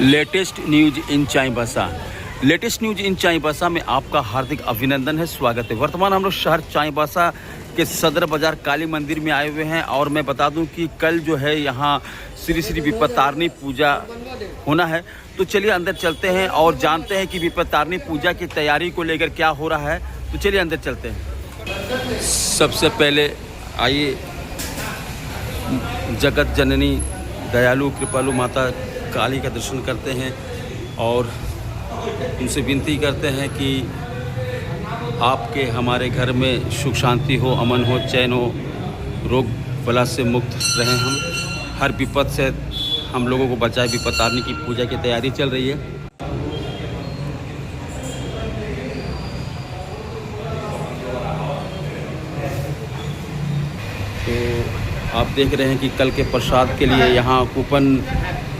Latest news in Chaibasa. Latest news in Chaibasa में आपका हार्दिक अभिनंदन है, स्वागत है। वर्तमान हम लोग शहर चाईबासा के सदर बाजार काली मंदिर में आए हुए हैं और मैं बता दूं कि कल जो है यहाँ श्री श्री विपत्तारिणी पूजा होना है। तो चलिए अंदर चलते हैं और जानते हैं कि विपत्तारिणी पूजा की तैयारी को लेकर क्या हो रहा है। तो चलिए अंदर चलते हैं। सबसे पहले आइए जगत जननी दयालु कृपालु माता काली का दर्शन करते हैं और उनसे विनती करते हैं कि आपके हमारे घर में सुख शांति हो, अमन हो, चैन हो, रोग बला से मुक्त रहें, हम हर विपद से हम लोगों को बचाए। विपत्तारिणी की पूजा की तैयारी चल रही है। तो आप देख रहे हैं कि कल के प्रसाद के लिए यहाँ कूपन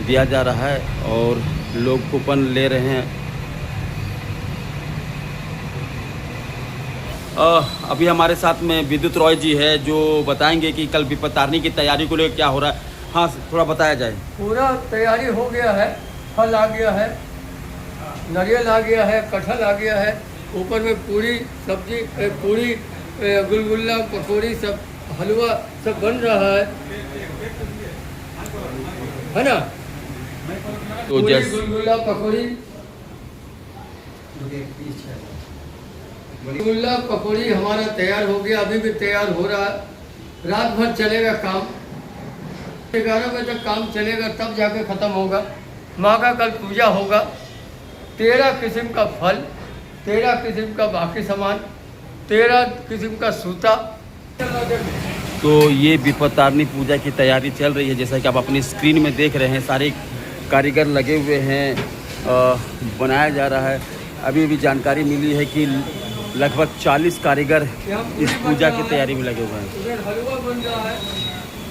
दिया जा रहा है और लोग कूपन ले रहे हैं। अभी हमारे साथ में विद्युत रॉय जी है जो बताएंगे कि कल विपत्तारिणी की तैयारी को लेकर क्या हो रहा है। हाँ, थोड़ा बताया जाए। पूरा तैयारी हो गया है, फल आ गया है, नारियल आ गया है, कटहल आ गया है, ऊपर में पूरी सब्जी, पूरी गुलगुल्ला, पकौड़ी, सब हलवा सब बन रहा है ना। तो पूरी गुलगुल्ला पकौड़ी, गुलगुल्ला पकौड़ी हमारा तैयार हो गया, अभी भी तैयार हो रहा है। रात भर चलेगा काम, 11 बजे तक काम चलेगा, तब जाके ख़त्म होगा। माँ का कल पूजा होगा। 13 किस्म का फल, 13 किस्म का बाकी सामान, 13 किस्म का सूता। तो ये विपत्तारिणी पूजा की तैयारी चल रही है। जैसा कि आप अपनी स्क्रीन में देख रहे हैं, सारे कारीगर लगे हुए हैं, बनाया जा रहा है। अभी भी जानकारी मिली है कि लगभग 40 कारीगर इस पूजा की तैयारी में लगे हुए हैं। इधर हलवा बन रहा है,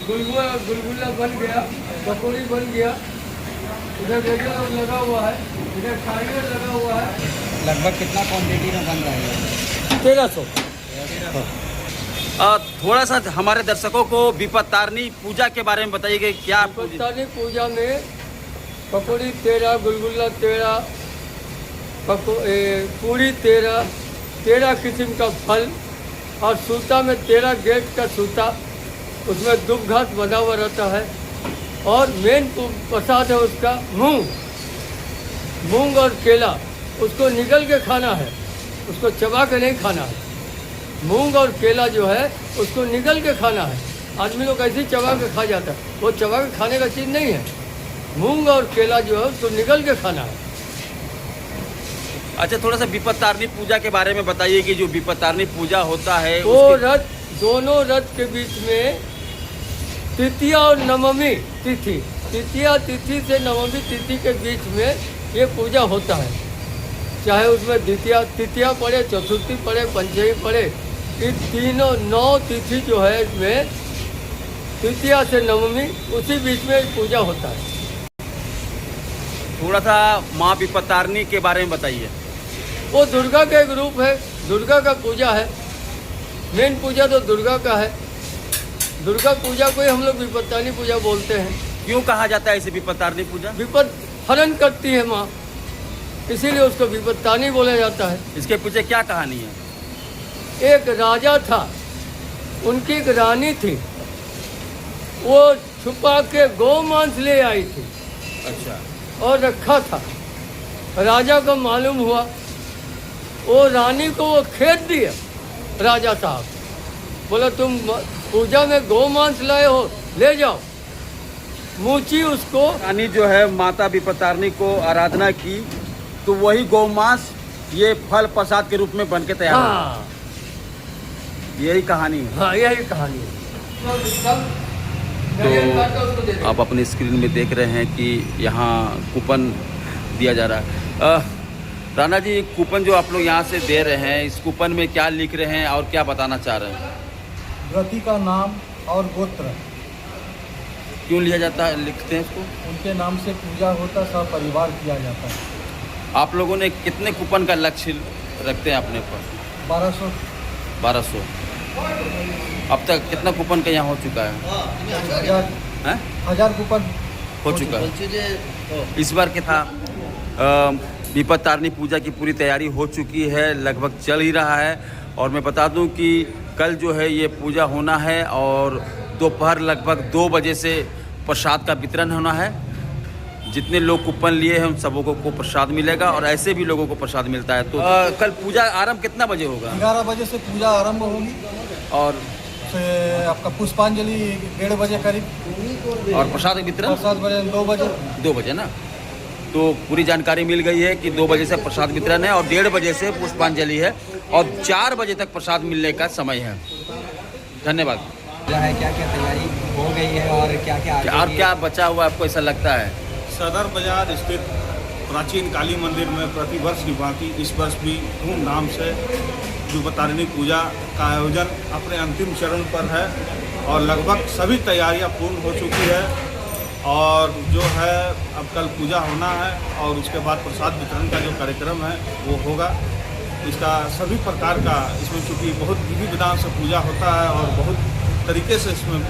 गुलगुल्ला बन गया, पकौड़ी बन गया, इधर बेसन लगा हुआ है, इधर नारियल लगा हुआ है। लगभग कितना क्वांटिटी में बन रहा है? 1300। थोड़ा सा हमारे दर्शकों को विपत्तारिणी पूजा के बारे में बताइए कि क्या विपत्तारिणी पूजा में पकौड़ी 13, गुलगुल्ला 13, पूरी 13 किस्म का फल और सूता में 13 गेट का सूता, उसमें दुब घास बना हुआ रहता है। और मेन प्रसाद है उसका मूंग और केला। उसको निगल के खाना है, उसको चबा के नहीं खाना है। मूंग और केला जो है उसको निगल के खाना है। आदमी लोग ऐसे ही चबा के खा जाता है, वो चबा के खाने का चीज़ नहीं है। मूंग और केला जो है उसको निगल के खाना है। अच्छा, थोड़ा सा विपत्तारिणी पूजा के बारे में बताइए कि जो विपत्तारिणी पूजा होता है तो रथ, दोनों रथ के बीच में तृतीया और नवमी तिथि, तृतीया तिथि से नवमी तिथि के बीच में ये पूजा होता है। चाहे उसमें तृतीया पड़े, चतुर्थी पड़े, पंचमी पड़े, ये तीनों 9 तिथि जो है इसमें तृतीया से नवमी, उसी बीच में पूजा होता है। थोड़ा सा माँ विपत्तारिणी के बारे में बताइए। वो दुर्गा का एक रूप है, दुर्गा का पूजा है। मेन पूजा तो दुर्गा का है। दुर्गा पूजा को ही हम लोग विपत्तारिणी पूजा बोलते हैं। क्यों कहा जाता है इसे विपत्तारिणी पूजा? विपद हरण करती है माँ, इसीलिए उसको विपत्तारिणी बोला जाता है। इसके पीछे क्या कहानी है? एक राजा था, उनकी एक रानी थी, वो छुपा के गौमांस ले आई थी। अच्छा। और रखा था। राजा को मालूम हुआ, वो रानी को वो खेत दिया। राजा साहब बोला तुम पूजा में गौमांस लाए हो, ले जाओ। मूची उसको, रानी जो है माता विपत्तारिणी को आराधना की तो वही गौमांस ये फल प्रसाद के रूप में बन के तैयार हुआ। हाँ, यही कहानी है। हाँ, यही कहानी है। तो आप अपनी स्क्रीन में देख रहे हैं कि यहाँ कूपन दिया जा रहा है। राणा जी, कूपन जो आप लोग यहाँ से दे रहे हैं, इस कूपन में क्या लिख रहे हैं और क्या बताना चाह रहे हैं? व्रती का नाम और गोत्र। क्यों लिया जाता है, लिखते हैं इसको? उनके नाम से पूजा होता, सब परिवार किया जाता है। आप लोगों ने कितने कूपन का लक्ष्य रखते हैं अपने पास? 1200। 1200। अब तक कितना कूपन का यहाँ हो चुका है? 1000 कूपन हो चुका है। इस बार क्या था, विपद तारिणी पूजा की पूरी तैयारी हो चुकी है, लगभग चल ही रहा है। और मैं बता दूं कि कल जो है ये पूजा होना है और दोपहर लगभग 2 बजे से प्रसाद का वितरण होना है। जितने लोग कूपन लिए हैं उन सबों को प्रसाद मिलेगा और ऐसे भी लोगों को प्रसाद मिलता है। तो कल पूजा आरंभ कितना बजे होगा? 11 बजे से पूजा आरंभ होगी और फिर आपका पुष्पांजलि 1:30 बजे करीब, और प्रसाद वितरण प्रसाद बजे 2 बजे। 2 बजे ना। तो पूरी जानकारी मिल गई है कि 2 बजे से प्रसाद वितरण है और 1:30 बजे से पुष्पांजलि है और 4 बजे तक प्रसाद मिलने का समय है। धन्यवाद। है क्या क्या तैयारी हो गई है और क्या क्या और क्या बचा हुआ आपको ऐसा लगता है? सदर बाजार स्थित प्राचीन काली मंदिर में प्रतिवर्ष की भांति इस वर्ष भी धूमधाम से विपद तारिणी पूजा का आयोजन अपने अंतिम चरण पर है और लगभग सभी तैयारियां पूर्ण हो चुकी है। और जो है अब कल पूजा होना है और उसके बाद प्रसाद वितरण का जो कार्यक्रम है वो होगा। इसका सभी प्रकार का इसमें चूँकि बहुत विधि विधान से पूजा होता है और बहुत तरीके से इसमें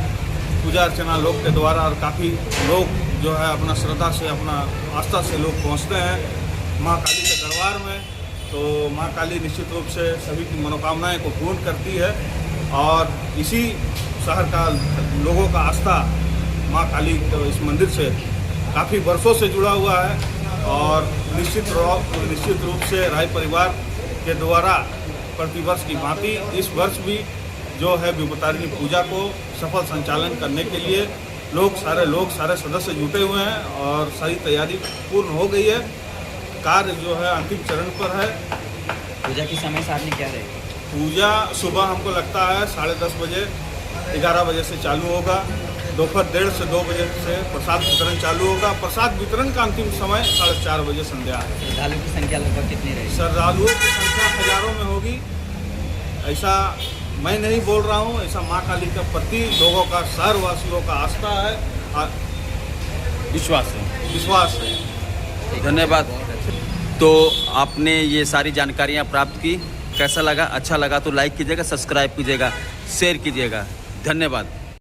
पूजा अर्चना लोग के द्वारा और काफ़ी लोग जो है अपना श्रद्धा से अपना आस्था से लोग पहुंचते हैं माँ काली के दरबार में। तो माँ काली निश्चित रूप से सभी की मनोकामनाएं को पूर्ण करती है और इसी शहर का लोगों का आस्था माँ काली तो इस मंदिर से काफ़ी वर्षों से जुड़ा हुआ है। और निश्चित रूप से राय परिवार के द्वारा प्रतिवर्ष की भांति इस वर्ष भी जो है विपद तारिणी पूजा को सफल संचालन करने के लिए सारे सदस्य जुटे हुए हैं और सारी तैयारी पूर्ण हो गई है। कार्य जो है अंतिम चरण पर है। पूजा की समय सारणी क्या रहेगी? पूजा सुबह हमको लगता है 10:30 बजे 11 बजे से चालू होगा। दोपहर 1:30 से 2 बजे से प्रसाद वितरण चालू होगा। प्रसाद वितरण का अंतिम समय 4:30 बजे संध्या है। श्रद्धालुओं की संख्या लगभग कितनी रहेगी? श्रद्धालुओं की संख्या हजारों में होगी, ऐसा मैं नहीं बोल रहा हूँ, ऐसा माँ काली के प्रति लोगों का शहरवासियों का आस्था है, विश्वास है। विश्वास है। धन्यवाद। तो आपने ये सारी जानकारियाँ प्राप्त की, कैसा लगा? अच्छा लगा तो लाइक कीजिएगा, सब्सक्राइब कीजिएगा, शेयर कीजिएगा। धन्यवाद।